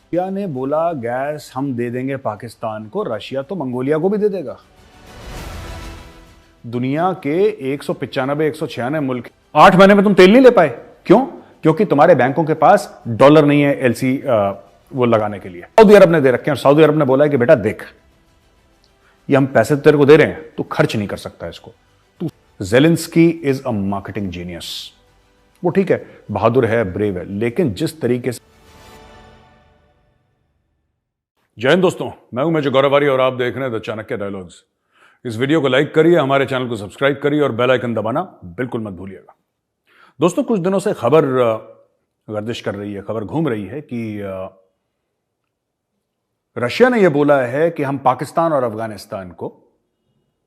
Russia ने बोला gas हम दे देंगे पाकिस्तान को, रशिया तो मंगोलिया को भी दे देगा। दुनिया के 195 196 मुल्क 8 महीने में तुम तेल नहीं ले पाए। क्यों? क्योंकि तुम्हारे बैंकों के पास डॉलर नहीं है एलसी वो लगाने के लिए। सऊदी अरब ने दे रखे हैं और सऊदी अरब ने बोला है कि बेटा देख, ये हम पैसे तेरे को दे रहे हैं, तू खर्च नहीं कर सकता इसको। तू Zelensky is a marketing genius. वो ठीक है, बहादुर है, ब्रेव है, लेकिन जिस तरीके से। जय हिंद दोस्तों, मैं हूं मेजर गौरव और आप देख रहे हैं द चाणक्य डायलॉग्स। इस वीडियो को लाइक करिए, हमारे चैनल को सब्सक्राइब करिए और बेल आइकन दबाना बिल्कुल मत भूलिएगा। दोस्तों, कुछ दिनों से खबर गर्दिश कर रही है, खबर घूम रही है कि रशिया ने यह बोला है कि हम पाकिस्तान और अफगानिस्तान को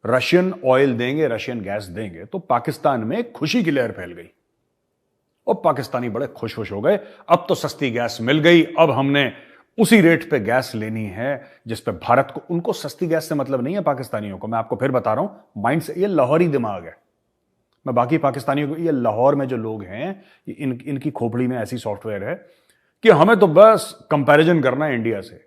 रशियन ऑयल देंगे, रशियन गैस देंगे। तो पाकिस्तान में खुशी की लहर फैल गई और पाकिस्तानी बड़े खुश हो गए। अब तो सस्ती गैस मिल गई, अब हमने उसी रेट पे गैस लेनी है जिस पे भारत को। उनको सस्ती गैस से मतलब नहीं है पाकिस्तानियों को, मैं आपको फिर बता रहा हूं, माइंड से ये लाहौरी दिमाग है। मैं बाकी पाकिस्तानियों को, ये लाहौर में जो लोग हैं, इनकी खोपड़ी में ऐसी सॉफ्टवेयर है कि हमें तो बस कंपैरिजन करना है इंडिया से,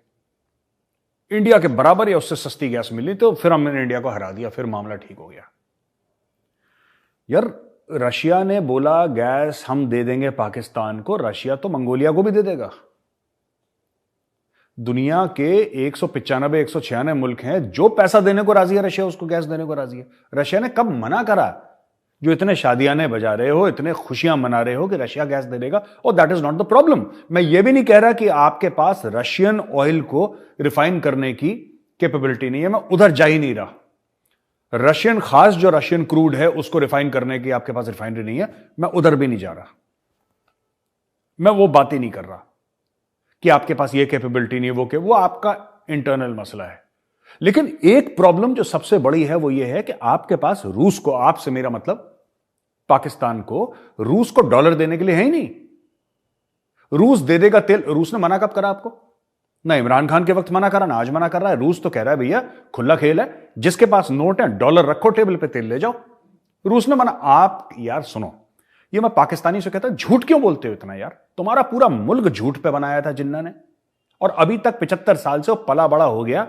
इंडिया के बराबर या उससे सस्ती गैस मिली तो फिर हमने इंडिया को हरा दिया, फिर मामला ठीक हो गया। यार, रशिया ने बोला गैस हम दे देंगे पाकिस्तान को, रशिया तो मंगोलिया को भी दे देगा। दुनिया के 195 196 मुल्क हैं, जो पैसा देने को राजी है रशिया उसको गैस देने को राजी है। रशिया ने कब मना करा? जो इतने शादियाने बजा रहे हो, इतने खुशियां मना रहे हो कि रशिया गैस दे देगा, और that is not the problem. मैं ये भी नहीं कह रहा कि आपके पास रशियन ऑयल को रिफाइन करने की कैपेबिलिटी नहीं है, मैं उधर जा ही नहीं रहा। रशियन, खास जो रशियन क्रूड है उसको रिफाइन करने की आपके पास रिफाइनरी नहीं है, मैं उधर भी नहीं जा रहा। मैं वो बात ही नहीं कर रहा कि आपके पास ये कैपेबिलिटी नहीं है, वो आपका इंटरनल मसला है। लेकिन एक प्रॉब्लम जो सबसे बड़ी है वो ये है कि आपके पास रूस को, आपसे मेरा मतलब पाकिस्तान को, रूस को डॉलर देने के लिए है ही नहीं। रूस दे देगा तेल। रूस ने मना कब करा आपको? ना इमरान खान के वक्त मना करा, ना आज मना कर रहा है। रूस तो कह रहा है भैया खुला खेल है, जिसके पास नोट है डॉलर रखो टेबल पे, तेल ले जाओ। रूस ने मना। आप यार सुनो, ये मैं पाकिस्तानी से कहता, झूठ क्यों बोलते हो इतना यार? तुम्हारा पूरा मुल्क झूठ पे बनाया था जिन्ना ने, और अभी तक 75 साल से वो पला बड़ा हो गया,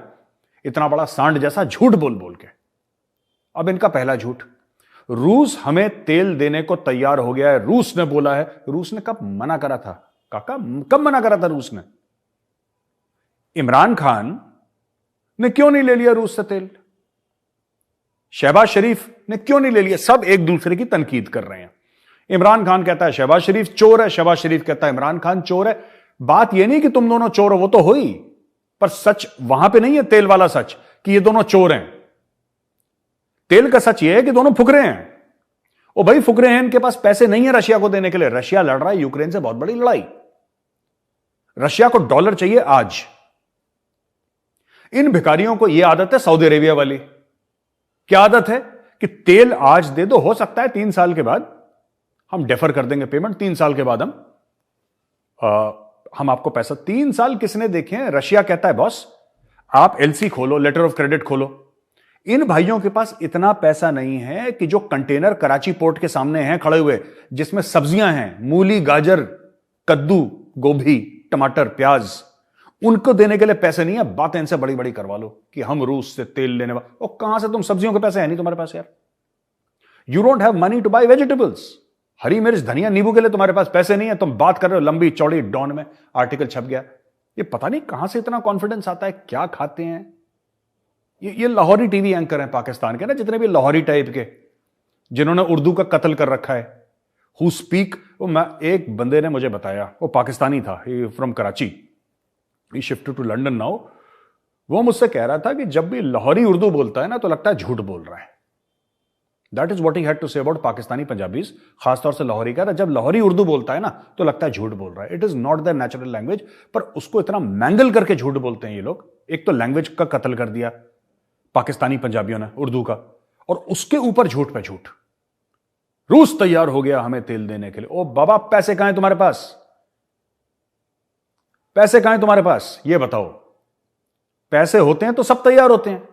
इतना बड़ा सांड जैसा झूठ बोल बोल के। अब इनका पहला झूठ, रूस हमें तेल देने को तैयार हो गया है, रूस ने बोला है। रूस ने कब मना करा था काका? कब मना करा था रूस ने? इमरान खान ने क्यों नहीं ले लिया रूस से तेल? शहबाज शरीफ ने क्यों नहीं ले लिया? सब एक दूसरे की तनकीद कर रहे हैं। इमरान खान कहता है शहबाज शरीफ चोर है, शहबाज शरीफ कहता है इमरान खान चोर है। बात यह नहीं कि तुम दोनों चोर हो, वो तो हुई, पर सच वहां पे नहीं है तेल वाला सच कि ये दोनों चोर हैं। तेल का सच ये है कि दोनों फुकरे हैं। ओ भाई, फुकरे हैं, इनके पास पैसे नहीं है रशिया को देने के लिए। रशिया लड़ रहा है यूक्रेन से बहुत बड़ी लड़ाई, रशिया को डॉलर चाहिए आज। इन भिखारियों को यह आदत है सऊदी अरेबिया वाली। क्या आदत है? कि तेल आज दे दो, हो सकता है 3 साल के बाद हम डेफर कर देंगे पेमेंट, 3 साल के बाद हम आपको पैसा। 3 साल किसने देखे हैं? रशिया कहता है बॉस आप एलसी खोलो, लेटर ऑफ क्रेडिट खोलो। इन भाइयों के पास इतना पैसा नहीं है कि जो कंटेनर कराची पोर्ट के सामने हैं खड़े हुए, जिसमें सब्जियां हैं, मूली, गाजर, कद्दू, गोभी, टमाटर, प्याज, उनको देने के लिए पैसे नहीं है। बातें इनसे बड़ी बड़ी करवा लो कि हम रूस से तेल लेने वाले। और कहां से तुम सब्जियों के पैसे हैं नहीं तुम्हारे पास यार? You don't have money to buy vegetables. हरी मिर्च, धनिया, नींबू के लिए तुम्हारे पास पैसे नहीं है। तुम बात कर रहे हो लंबी चौड़ी, डॉन में आर्टिकल छप गया। ये पता नहीं कहां से इतना कॉन्फिडेंस आता है, क्या खाते हैं ये लाहौरी टीवी एंकर हैं पाकिस्तान के ना, जितने भी लाहौरी टाइप के, जिन्होंने उर्दू का कत्ल कर रखा है, हु स्पीक। मैं, एक बंदे ने मुझे बताया, वो पाकिस्तानी था, from Karachi, he shifted to London now. वो मुझसे कह रहा था कि जब भी लाहौरी उर्दू बोलता है ना तो लगता है झूठ बोल रहा है। That is what he had to say about Pakistani Punjabis, खासतौर से लाहौरी का। जब लाहौरी उर्दू बोलता है ना तो लगता है झूठ बोल रहा है। It is not the natural language, पर उसको इतना मैंगल करके झूठ बोलते हैं ये लोग। एक तो लैंग्वेज का कत्ल कर दिया पाकिस्तानी पंजाबियों ने, उर्दू का, और उसके ऊपर झूठ पे झूठ। रूस तैयार हो गया हमें तेल देने के लिए। ओ बाबा, पैसे कहां हैं तुम्हारे पास? पैसे कहां हैं तुम्हारे पास, ये बताओ। पैसे होते हैं तो सब तैयार होते हैं।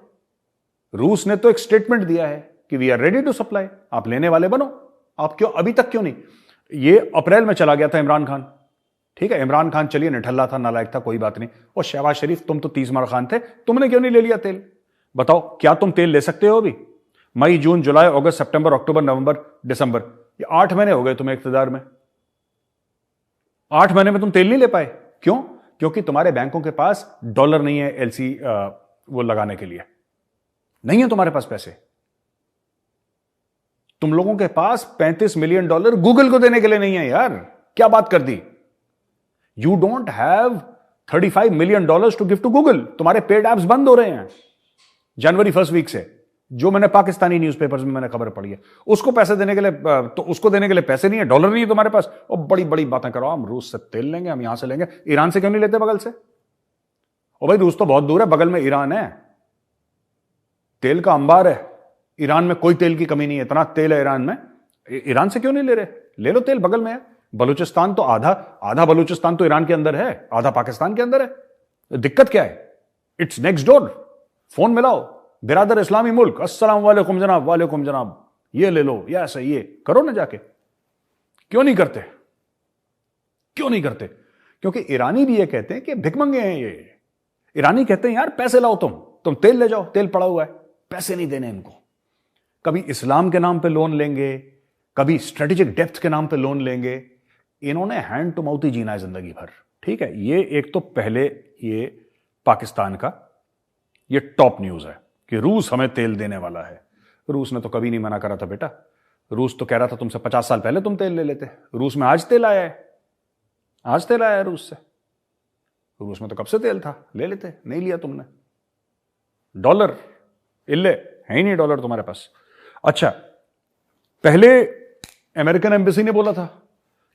रूस ने तो एक स्टेटमेंट दिया है कि we are ready to supply, आप लेने वाले बनो। आप क्यों अभी तक क्यों नहीं? ये अप्रैल में चला गया था इमरान खान, ठीक है, इमरान खान चलिए निठल्ला था, नालायक था, कोई बात नहीं। और शहबाज शरीफ, तुम तो 30 मार खान थे, तुमने क्यों नहीं ले लिया तेल? बताओ, क्या तुम तेल ले सकते हो अभी? मई, जून, जुलाई, अगस्त, सितंबर, अक्टूबर, नवंबर, दिसंबर, ये 8 महीने हो गए तुम्हें इख्तियार में। 8 महीने में तुम तेल नहीं ले पाए। क्यों? क्योंकि तुम्हारे बैंकों के पास डॉलर नहीं है एलसी वो लगाने के लिए, नहीं है तुम्हारे पास पैसे। तुम लोगों के पास $35 मिलियन गूगल को देने के लिए नहीं है यार, क्या बात कर दी। You don't have $35 million to give to Google. तुम्हारे पेड एप्स बंद हो रहे हैं जनवरी 1 वीक से, जो मैंने पाकिस्तानी न्यूज़पेपर्स में मैंने खबर पढ़ी है। उसको पैसे देने के लिए, तो उसको देने के लिए पैसे नहीं है, डॉलर नहीं है तुम्हारे पास। और बड़ी बड़ी बातें करो, हम रूस से तेल लेंगे, हम यहां से लेंगे। ईरान से क्यों नहीं लेते बगल से? और भाई रूस तो बहुत दूर है, बगल में ईरान है, तेल का अंबार है। ईरान में कोई तेल की कमी नहीं है, इतना तेल है ईरान में। ईरान से क्यों नहीं ले रहे? ले लो तेल, बगल में है। बलूचिस्तान तो आधा बलूचिस्तान तो ईरान के अंदर है, आधा पाकिस्तान के अंदर है। दिक्कत क्या है? It's next door. फोन मिलाओ, बिरादर इस्लामी मुल्क, अस्सलाम वालेकुम जनाब, वालेकुम जनाब, ये ले लो, ये ऐसा, ये करो ना जाके। क्यों नहीं करते? क्यों नहीं करते? क्योंकि ईरानी भी ये कहते हैं कि भिखमंगे हैं ये। ईरानी कहते हैं यार पैसे लाओ, तुम तेल ले जाओ, तेल पड़ा हुआ है, पैसे नहीं देने इनको। कभी इस्लाम के नाम पे लोन लेंगे, कभी स्ट्रेटेजिक डेप्थ के नाम पे लोन लेंगे। इन्होंने हैंड टू माउथ ही जीना है जिंदगी भर। ठीक है, ये एक तो पहले ये पाकिस्तान का ये टॉप न्यूज है कि रूस हमें तेल देने वाला है। रूस ने तो कभी नहीं मना करा था बेटा। रूस तो कह रहा था तुमसे 50 साल पहले तुम तेल ले लेते। रूस में आज तेल आया है, आज तेल आया है रूस से। रूस में तो कब से तेल था, ले लेते, नहीं लिया तुमने। डॉलर इल्ले है ही नहीं, डॉलर तुम्हारे पास। अच्छा, पहले अमेरिकन एम्बेसी ने बोला था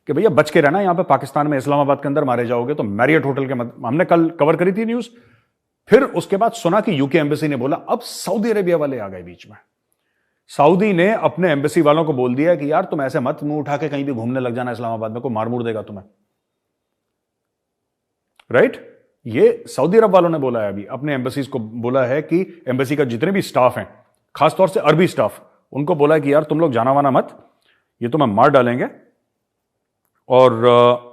कि भैया बच के रहना, यहां पे पाकिस्तान में इस्लामाबाद के अंदर मारे जाओगे तो मैरियट होटल के हमने कल कवर करी थी न्यूज। फिर उसके बाद सुना कि यूके एम्बेसी ने बोला। अब सऊदी अरेबिया वाले आ गए बीच में। सऊदी ने अपने एम्बेसी वालों को बोल दिया कि यार तुम ऐसे मत मुंह उठा के कहीं भी घूमने लग जाना इस्लामाबाद में, कोई मार मुड़ देगा तुम्हें। राइट? ये सऊदी अरब वालों ने बोला है, अभी अपने एम्बेसीज को बोला है कि एम्बेसी का जितने भी स्टाफ हैं, खासतौर से अरबी स्टाफ, उनको बोला है कि यार तुम लोग जाना वाना मत, ये तुम्हें मार डालेंगे। और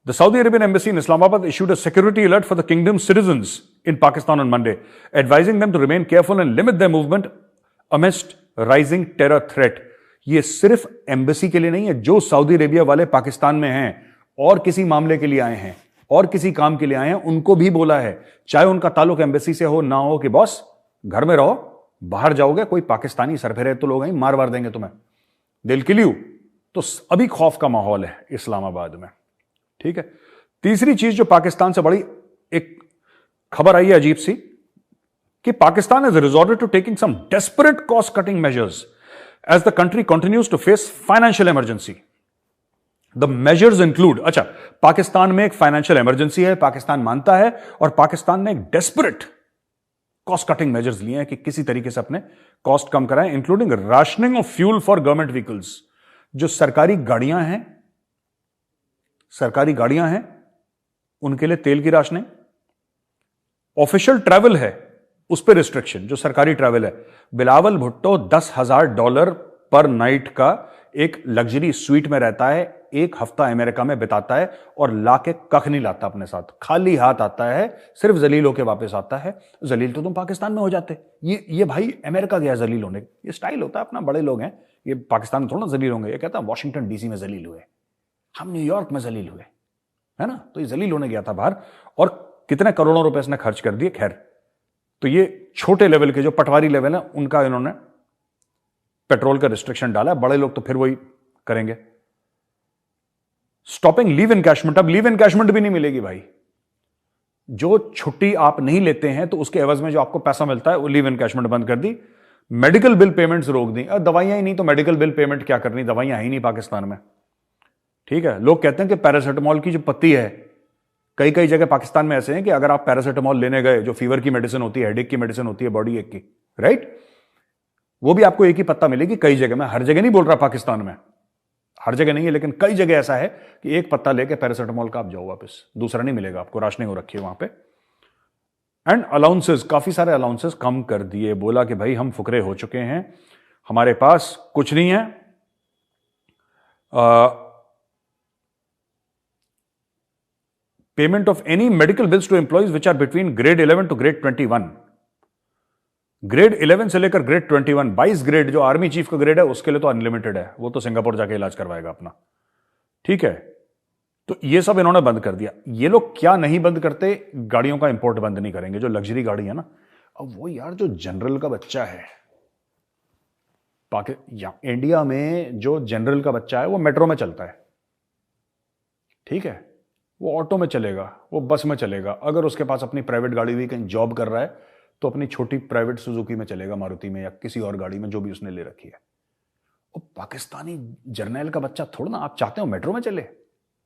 the Saudi Arabian embassy in Islamabad issued a security alert for the kingdom's citizens in Pakistan on Monday, advising them to remain careful and limit their movement amidst rising terror threat. ये सिर्फ embassy के लिए नहीं है, जो Saudi Arabia वाले पाकिस्तान में हैं और किसी मामले के लिए आए हैं और किसी काम के लिए आए हैं, उनको भी बोला है, चाहे उनका ताल्लुक एम्बेसी से हो ना हो, कि बॉस घर में रहो, बाहर जाओगे कोई पाकिस्तानी सरफेरे तो लोग मार वार देंगे तुम्हें, दिल किलियू। तो अभी खौफ का माहौल है इस्लामाबाद में। ठीक है, तीसरी चीज जो पाकिस्तान से बड़ी एक खबर आई है अजीब सी, कि Pakistan has resorted to taking some desperate cost cutting measures as the country continues to face financial emergency. The measures include, अच्छा, पाकिस्तान में एक फाइनेंशियल इमरजेंसी है, पाकिस्तान मानता है, और पाकिस्तान ने एक डेस्परेट कॉस्ट कटिंग मेजर्स लिए हैं कि किसी तरीके से अपने कॉस्ट कम कराएं, including rationing of fuel for government vehicles. जो सरकारी गाड़ियां हैं उनके लिए तेल की राशनिंग। ऑफिशियल ट्रैवल है उस पर रिस्ट्रिक्शन, जो सरकारी ट्रैवल है। बिलावल भुट्टो $10,000 पर नाइट का एक लग्जरी स्वीट में रहता है, एक हफ्ता अमेरिका में बिताता है और लाके कख नहीं लाता अपने साथ, खाली हाथ आता है, सिर्फ जलील होके वापस आता है। जलील तो तुम पाकिस्तान में हो जाते। ये भाई अमेरिका गया जलील होने, ये स्टाइल होता है अपना, बड़े लोग हैं ये, पाकिस्तान में थोड़ा जलील होंगे। ये कहता है वॉशिंगटन डीसी में जलील हुए, हम न्यूयॉर्क में जलील हुए, है ना। तो ये जलील होने गया था बाहर, और कितने करोड़ों रुपए इसने खर्च कर दिए। खैर, तो ये छोटे लेवल के जो पटवारी लेवल है उनका इन्होंने पेट्रोल का रिस्ट्रिक्शन डाला। बड़े लोग तो फिर वही करेंगे। स्टॉपिंग लीव एनकैशमेंट, अब लीव एनकैशमेंट भी नहीं मिलेगी भाई। जो छुट्टी आप नहीं लेते हैं तो उसके एवज में जो आपको पैसा मिलता है वो लीव एनकैशमेंट बंद कर दी। मेडिकल बिल पेमेंट्स रोक दी। दवाइयां ही नहीं तो मेडिकल बिल पेमेंट क्या करनी, दवाइयां ही नहीं पाकिस्तान में। ठीक है, लोग कहते हैं कि पैरासिटामोल की जो पत्ती है, कई कई जगह पाकिस्तान में ऐसे हैं कि अगर आप पैरासिटामोल लेने गए, जो फीवर की मेडिसिन होती है, हेडेक की मेडिसिन होती है, बॉडी एक की, राइट, वो भी आपको एक ही पत्ता मिलेगी कई जगह। मैं हर जगह नहीं बोल रहा पाकिस्तान में, हर जगह नहीं है, लेकिन कई जगह ऐसा है कि एक पत्ता लेके पैरासिटामोल का आप जाओ वापस, दूसरा नहीं मिलेगा आपको, राशनिंग हो रखी है वहां पे। एंड अलाउंसेस, काफी सारे अलाउंसेस कम कर दिए। बोला कि भाई हम फुकरे हो चुके हैं, हमारे पास कुछ नहीं है। Payment of any medical bills to employees which are between grade 11 to grade 21। Grade 11 से लेकर ग्रेड 21, 22 ग्रेड जो आर्मी चीफ का ग्रेड है उसके लिए तो अनलिमिटेड है, वो तो सिंगापुर जाके इलाज करवाएगा अपना, ठीक है। तो ये सब इन्होंने बंद कर दिया। ये लोग क्या नहीं बंद करते, गाड़ियों का इंपोर्ट बंद नहीं करेंगे, जो लग्जरी गाड़ी है ना। अब वो यार जो जनरल का बच्चा है इंडिया में, जो जनरल का बच्चा है वो मेट्रो में चलता है, ठीक है, वो ऑटो में चलेगा, वो बस में चलेगा, अगर उसके पास अपनी प्राइवेट गाड़ी हुई, कहीं जॉब कर रहा है तो अपनी छोटी प्राइवेट सुजुकी में चलेगा, मारुति में या किसी और गाड़ी में जो भी उसने ले रखी है। और पाकिस्तानी जर्नैल का बच्चा थोड़ा ना आप चाहते हो मेट्रो में चले,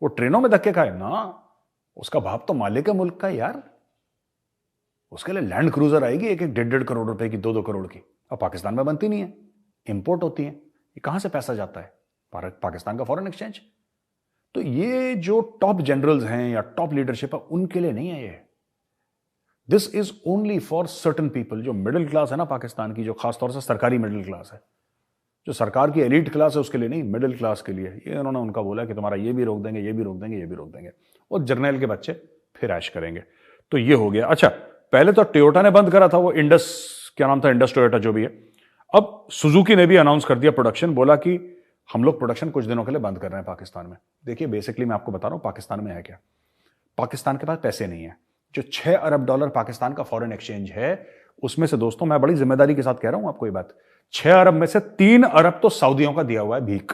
वो ट्रेनों में धक्के खाए ना, उसका बाप तो मालिक है मुल्क का यार, उसके लिए लैंड क्रूजर आएगी 1-1, 1.5 करोड़ रुपए की, 2-2 करोड़ की। अब पाकिस्तान में बनती नहीं है, इंपोर्ट होती है। ये कहां से पैसा जाता है? पाकिस्तान का फॉरेन एक्सचेंज। तो ये जो टॉप जनरल्स हैं या टॉप लीडरशिप है, उनके लिए नहीं है ये। This is only for certain people. जो मिडिल क्लास है ना पाकिस्तान की, जो खासतौर से सरकारी मिडिल क्लास है, जो सरकार की एलीट क्लास है, उसके लिए नहीं, मिडिल क्लास के लिए। ये उन्होंने उनका बोला कि तुम्हारा ये भी रोक देंगे, ये भी रोक देंगे, ये भी रोक देंगे, और जर्नैल के बच्चे फिर ऐश करेंगे। तो ये हो गया। अच्छा, पहले तो टोयोटा ने बंद करा था, वो इंडस, क्या नाम था, इंडस टोयोटा जो भी है। अब सुजुकी ने भी अनाउंस कर दिया प्रोडक्शन, बोला कि हम लोग प्रोडक्शन कुछ दिनों के लिए बंद कर रहे हैं पाकिस्तान में। देखिए बेसिकली मैं आपको बता रहा हूं पाकिस्तान में है क्या। पाकिस्तान के पास पैसे नहीं है। जो $6 अरब पाकिस्तान का फॉरेन एक्सचेंज है, उसमें से दोस्तों मैं बड़ी जिम्मेदारी के साथ कह रहा हूं आपको ये बात, 6 अरब में से 3 अरब तो सऊदियों का दिया हुआ है भीख।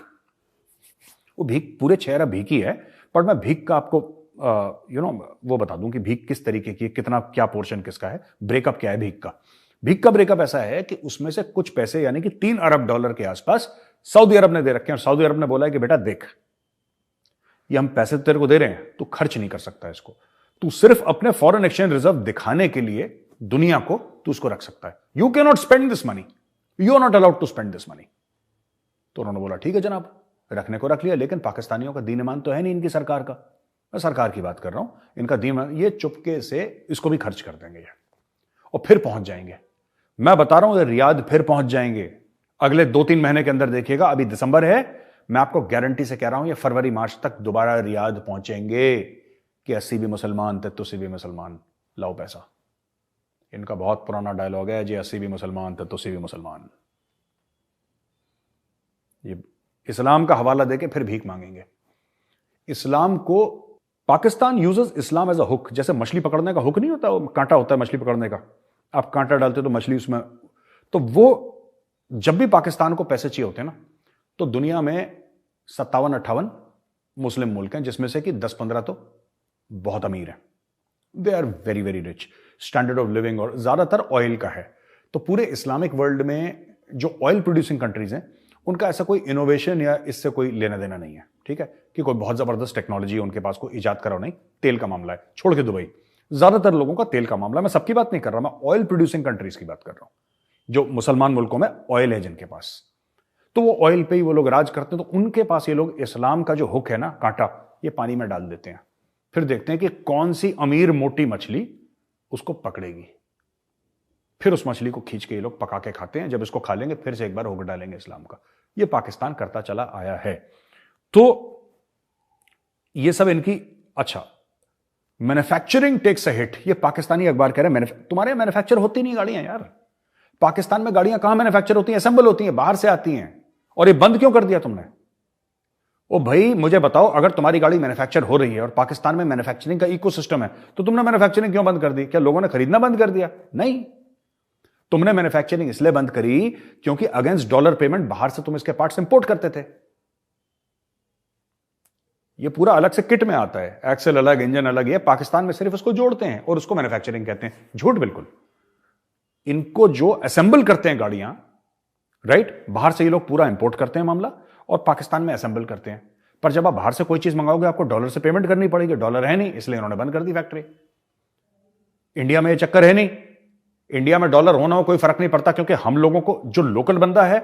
वो भीख पूरे 6 अरब भीख ही है, पर मैं भीख का आपको वो बता दूं कि भीख किस तरीके की, कितना क्या पोर्शन किसका है, ब्रेकअप क्या है भीख का। भीख का ब्रेकअप ऐसा है कि उसमें से कुछ पैसे यानी कि $3 अरब के आसपास सऊदी अरब ने दे रखे हैं, और सऊदी अरब ने बोला है कि बेटा देख, ये हम पैसे तेरे को दे रहे हैं, तू खर्च नहीं कर सकता इसको, तू सिर्फ अपने फॉरेन एक्सचेंज रिजर्व दिखाने के लिए दुनिया को तू उसको रख सकता है। You can not spend this money, you are not allowed to spend this money. तो उन्होंने बोला ठीक है जनाब, रखने को रख लिया। लेकिन पाकिस्तानियों का दीन ईमान तो है नहीं इनकी सरकार का, मैं सरकार की बात कर रहा हूं, इनका दीन ईमान, ये चुपके से इसको भी खर्च कर देंगे और फिर पहुंच जाएंगे। मैं बता रहा हूं ये रियाद फिर पहुंच जाएंगे अगले 2-3 महीने के अंदर। देखिएगा, अभी दिसंबर है, मैं आपको गारंटी से कह रहा हूं ये फरवरी मार्च तक दोबारा रियाद पहुंचेंगे कि 80 भी मुसलमान थे, 83 भी मुसलमान, लाओ पैसा। इनका बहुत पुराना डायलॉग है जी, 80 भी मुसलमान थे, 83 भी मुसलमान। ये इस्लाम का हवाला देके फिर भीख मांगेंगे। इस्लाम को Pakistan uses Islam as a hook. जैसे मछली पकड़ने का हुक नहीं होता, कांटा होता है मछली पकड़ने का, आप कांटा डालते तो मछली उसमें, तो वो जब भी पाकिस्तान को पैसे चाहिए होते हैं ना, तो दुनिया में 57-58 मुस्लिम मुल्क हैं, जिसमें से कि 10-15 तो बहुत अमीर हैं। They are very very rich, standard of living और ज्यादातर ऑयल का है। तो पूरे इस्लामिक वर्ल्ड में जो ऑयल प्रोड्यूसिंग कंट्रीज हैं, उनका ऐसा कोई इनोवेशन या इससे कोई लेना देना नहीं है, ठीक है, कि कोई बहुत जबरदस्त टेक्नोलॉजी है उनके पास, कोई इजाद करो नहीं। तेल का मामला है, छोड़ के दुबई, ज्यादातर लोगों का तेल का मामला। मैं सबकी बात नहीं कर रहा, मैं ऑयल प्रोड्यूसिंग कंट्रीज की बात कर रहा हूं, जो मुसलमान मुल्कों में ऑयल है जिनके पास, तो वो ऑयल पे ही वो लोग राज करते हैं। तो उनके पास ये लोग इस्लाम का जो हुक है ना, कांटा, ये पानी में डाल देते हैं, फिर देखते हैं कि कौन सी अमीर मोटी मछली उसको पकड़ेगी, फिर उस मछली को खींच के ये लोग पका के खाते हैं। जब इसको खा लेंगे फिर से एक बार हुक डालेंगे इस्लाम का। ये पाकिस्तान करता चला आया है। तो ये सब इनकी, अच्छा, मैन्युफैक्चरिंग टेक्स अ हिट। ये पाकिस्तानी अखबार कह रहे हैं तुम्हारे मैन्युफैक्चर होती नहीं गाड़ियां यार। पाकिस्तान में गाड़ियां कहां मैन्युफैक्चर होती हैं? असेंबल होती हैं, बाहर से आती हैं। और ये बंद क्यों कर दिया तुमने? ओ भाई मुझे बताओ, अगर तुम्हारी गाड़ी मैन्युफैक्चर हो रही है और पाकिस्तान में मैन्युफैक्चरिंग का इकोसिस्टम है, तो तुमने मैन्युफैक्चरिंग क्यों बंद कर दी? क्या लोगों ने खरीदना बंद कर दिया? नहीं, तुमने मैन्युफैक्चरिंग इसलिए बंद करी क्योंकि अगेंस्ट डॉलर पेमेंट बाहर से तुम इसके पार्ट्स इंपोर्ट करते थे। ये पूरा अलग से किट में आता है, एक्सेल अलग, इंजन अलग। ये पाकिस्तान में सिर्फ उसको जोड़ते हैं और उसको मैन्युफैक्चरिंग कहते हैं। झूठ बिल्कुल। इनको जो असेंबल करते हैं गाड़ियां, राइट, बाहर से ये लोग पूरा इंपोर्ट करते हैं मामला, और पाकिस्तान में असेंबल करते हैं। पर जब आप बाहर से कोई चीज मंगाओगे आपको डॉलर से पेमेंट करनी पड़ेगी। डॉलर है नहीं, इसलिए इन्होंने बंद कर दी फैक्ट्री। इंडिया में ये चक्कर है नहीं। इंडिया में डॉलर होना हो कोई फर्क नहीं पड़ता, क्योंकि हम लोगों को जो लोकल बंदा है,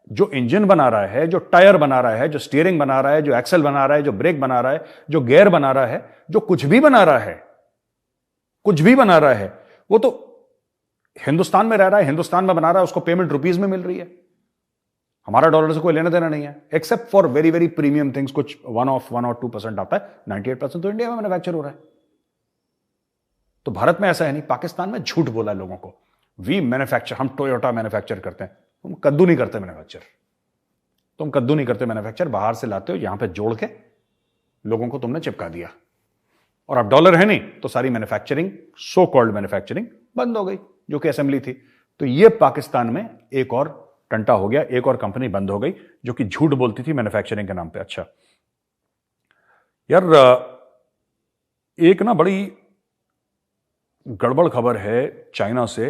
जो इंजन बना रहा है, जो टायर बना रहा है, जो स्टीयरिंग बना रहा है, जो एक्सेल बना रहा है, जो ब्रेक बना रहा है, जो गियर बना रहा है, जो कुछ भी बना रहा है, कुछ भी बना रहा है, वो तो हिंदुस्तान में रह रहा है, हिंदुस्तान में बना रहा है, उसको पेमेंट रुपीज में मिल रही है। हमारा डॉलर से कोई लेना देना नहीं है, except for very very premium things. कुछ 1 और 2% आता है, 98% तो इंडिया में मैन्युफैक्चर हो रहा है। तो भारत में ऐसा है नहीं, पाकिस्तान में झूठ बोला लोगों को, वी मैन्युफैक्चर, हम टोयोटा मैन्युफैक्चर करते हैं। तुम कद्दू नहीं करते मैन्युफैक्चर, तुम कद्दू नहीं करते मैन्युफैक्चर, बाहर से लाते हो, यहां पे जोड़ के लोगों को तुमने चिपका दिया। और अब डॉलर है नहीं तो सारी मैन्युफैक्चरिंग, सो कॉल्ड मैन्युफैक्चरिंग बंद हो गई, जो कि असेंबली थी। तो ये पाकिस्तान में एक और टंटा हो गया, एक और कंपनी बंद हो गई जो कि झूठ बोलती थी मैन्युफैक्चरिंग के नाम पे। अच्छा यार, एक ना बड़ी गड़बड़ खबर है चाइना से।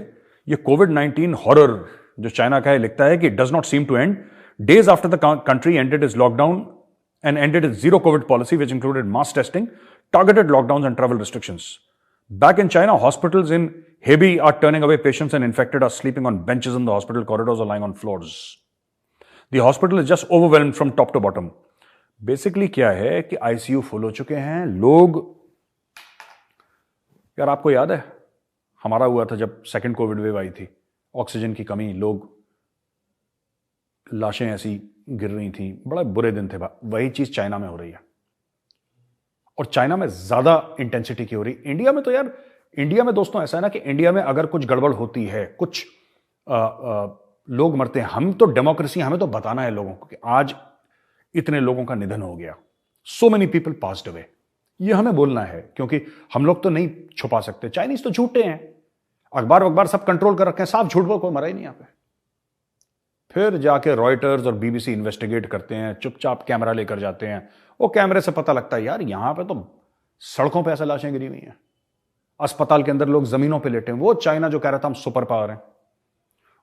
ये कोविड-19 हॉरर जो चाइना का है, लिखता है कि does not seem to end days after the country ended is lockdown and ended its zero COVID policy, which included mass testing, targeted lockdowns, and travel restrictions. Back in China, hospitals in Hebei are turning away patients and infected are sleeping on benches in the hospital corridors or lying on floors. The hospital is just overwhelmed from top to bottom. Basically, क्या है कि ICU full हो चुके हैं लोग। यार, आपको याद है हमारा हुआ था जब सेकेंड कोविड वेव आई थी, ऑक्सीजन की कमी, लोग, लाशें ऐसी गिर रही थी, बड़ा बुरे दिन थे। वही चीज चाइना में हो रही है, और चाइना में ज्यादा इंटेंसिटी की हो रही। इंडिया में तो यार, इंडिया में दोस्तों ऐसा है ना कि इंडिया में अगर कुछ गड़बड़ होती है, कुछ लोग मरते हैं, हम तो डेमोक्रेसी, हमें तो बताना है लोगों को कि आज इतने लोगों का निधन हो गया, so many people passed away, ये हमें बोलना है, क्योंकि हम लोग तो नहीं छुपा सकते। चाइनीज तो झूठे हैं, अखबार सब कंट्रोल कर रखे हैं, साफ झूठ बोल, कोई मरा ही नहीं यहाँ पे। फिर जाके रॉयटर्स और बीबीसी इन्वेस्टिगेट करते हैं, चुपचाप कैमरा लेकर जाते हैं, वो कैमरे से पता लगता है यार यहां पे तो सड़कों पे ऐसे लाशें गिरी हुई हैं, अस्पताल के अंदर लोग जमीनों पे लेटे हैं। वो चाइना जो कह रहा था हम सुपर पावर हैं,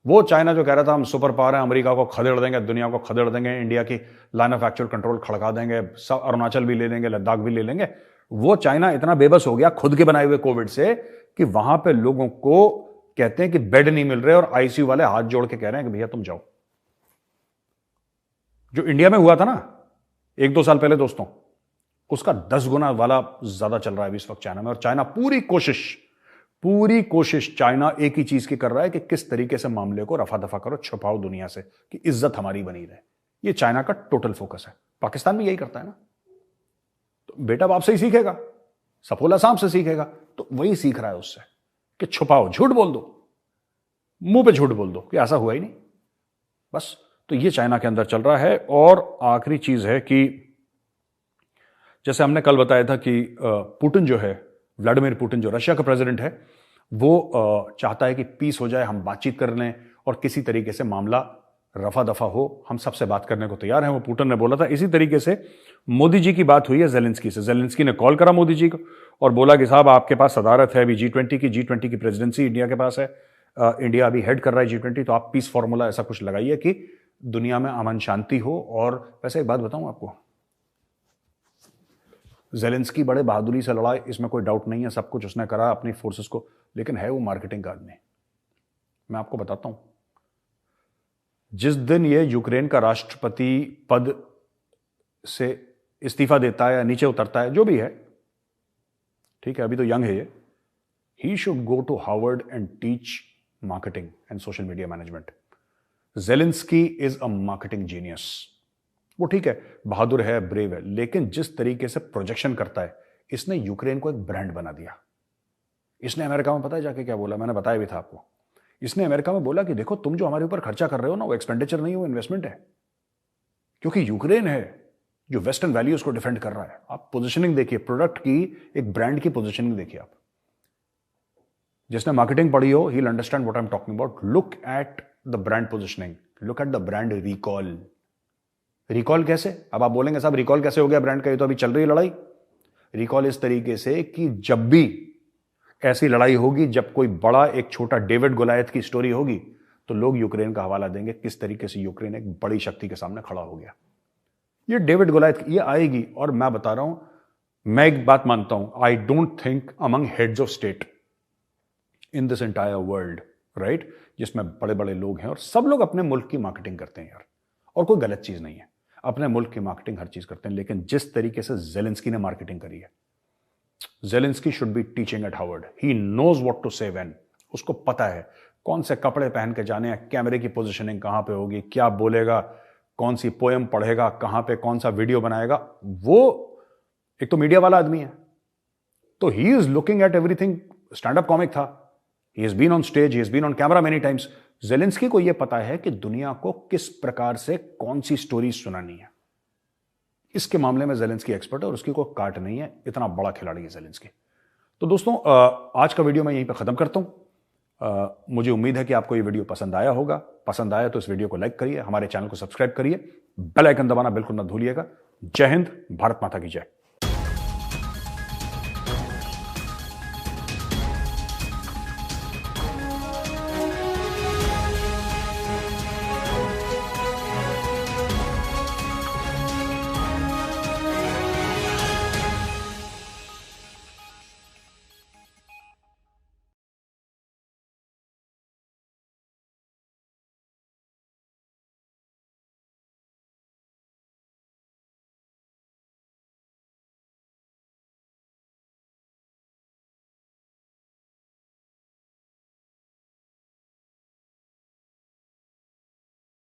वो चाइना जो कह रहा था हम सुपर पावर हैं, अमेरिका को खदेड़ देंगे, दुनिया को खदेड़ देंगे, इंडिया की लाइन ऑफ एक्चुअल कंट्रोल खड़का देंगे, सब अरुणाचल भी ले लेंगे, लद्दाख भी ले लेंगे, वो चाइना इतना बेबस हो गया खुद के बनाए हुए कोविड से कि वहां पे लोगों को कहते हैं कि बेड नहीं मिल रहे, और आईसीयू वाले हाथ जोड़ के कह रहे हैं कि भैया तुम जाओ। जो इंडिया में हुआ था ना 1-2 साल पहले दोस्तों, उसका 10 गुना वाला ज्यादा चल रहा है इस वक्त चाइना में। और चाइना पूरी कोशिश चाइना एक ही चीज की कर रहा है कि किस तरीके से मामले को रफा दफा करो, छुपाओ दुनिया से, कि इज्जत हमारी बनी रहे। ये चाइना का टोटल फोकस है। पाकिस्तान भी यही करता है ना, तो बेटा बाप से ही सीखेगा, सपोला सांप से सीखेगा, तो वही सीख रहा है उससे कि छुपाओ, झूठ बोल दो, मुंह पे झूठ बोल दो कि ऐसा हुआ ही नहीं, बस। तो ये चाइना के अंदर चल रहा है। और आखिरी चीज है कि जैसे हमने कल बताया था कि पुतिन जो है, व्लादिमीर पुतिन जो रशिया का प्रेसिडेंट है, वो चाहता है कि पीस हो जाए, हम बातचीत कर लें और किसी तरीके से मामला रफा दफा हो, हम सबसे बात करने को तैयार हैं, वो पुतिन ने बोला था। इसी तरीके से मोदी जी की बात हुई है जेलेंस्की से। जेलेंस्की ने कॉल करा मोदी जी को और बोला कि साहब आपके पास सदारत है अभी G20 की प्रेसिडेंसी इंडिया के पास है, इंडिया अभी हेड कर रहा है G20, तो आप पीस फॉर्मूला ऐसा कुछ लगाइए कि दुनिया में अमन शांति हो। और वैसे एक बात बताऊं आपको, जेलेंस्की बड़े बहादुरी से लड़ा, इसमें कोई डाउट नहीं है, सब कुछ उसने करा अपनी फोर्सेस को, लेकिन है वो मार्केटिंग का आदमी। मैं आपको बताता हूं, जिस दिन ये यूक्रेन का राष्ट्रपति पद से इस्तीफा देता है या नीचे उतरता है, जो भी है, ठीक है, अभी तो यंग है ये, he should go to Harvard and teach marketing and social media management. Zelensky is a marketing genius. वो ठीक है, बहादुर है, ब्रेव है, लेकिन जिस तरीके से प्रोजेक्शन करता है, इसने यूक्रेन को एक ब्रांड बना दिया। इसने अमेरिका में पता है जाके क्या बोला, मैंने बताया भी था आपको। इसने अमेरिका में बोला कि देखो तुम जो हमारे ऊपर खर्चा कर रहे हो ना, वो एक्सपेंडिचर नहीं, वो इन्वेस्टमेंट है, क्योंकि यूक्रेन है जो वेस्टर्न वैल्यूज को डिफेंड कर रहा है। आप पोजिशनिंग देखिए, प्रोडक्ट की, एक ब्रांड की पोजिशनिंग देखिए आप। जिसने मार्केटिंग पढ़ी हो, he will understand what I am talking about. Look at the brand positioning, look at the brand recall. Recall कैसे? अब आप बोलेंगे साहब रिकॉल कैसे हो गया ब्रांड का, ये तो अभी चल रही है लड़ाई। रिकॉल इस तरीके से कि जब भी ऐसी लड़ाई होगी, जब कोई बड़ा एक छोटा डेविड गोलायत की स्टोरी होगी, तो लोग यूक्रेन का हवाला देंगे किस तरीके से यूक्रेन एक बड़ी शक्ति के सामने खड़ा हो गया। ये डेविड गोलायत ये आएगी। और मैं बता रहा हूं, मैं एक बात मानता हूं, I don't think among heads of state in this entire world, right, जिसमें बड़े बड़े लोग हैं और सब लोग अपने मुल्क की मार्केटिंग करते हैं यार, और कोई गलत चीज नहीं है, अपने मुल्क की मार्केटिंग हर चीज करते हैं। लेकिन जिस तरीके से जेलेंस्की ने मार्केटिंग करी है, Zelensky should be teaching at Harvard. He knows what to say when. उसको पता है कौन से कपड़े पहन के जाने हैं, कैमरे की पोजीशनिंग कहां पे होगी, क्या बोलेगा, कौन सी पोएम पढ़ेगा, कहां पे कौन सा वीडियो बनाएगा। वो एक तो मीडिया वाला आदमी है, तो he is looking at everything stand up comic था, he has been on stage, he has been on camera many times. Zelensky को यह पता है कि दुनिया को किस प्रकार से कौन सी स्टोरी सुनानी है। इसके मामले में जेलेंस्की एक्सपर्ट है और उसकी कोई काट नहीं है, इतना बड़ा खिलाड़ी है जेलेंस्की। तो दोस्तों आज का वीडियो मैं यहीं पर खत्म करता हूं। मुझे उम्मीद है कि आपको ये वीडियो पसंद आया होगा। पसंद आया तो इस वीडियो को लाइक करिए, हमारे चैनल को सब्सक्राइब करिए, बेल आइकन दबाना बिल्कुल ना भूलिएगा। जय हिंद, भारत माता की जय।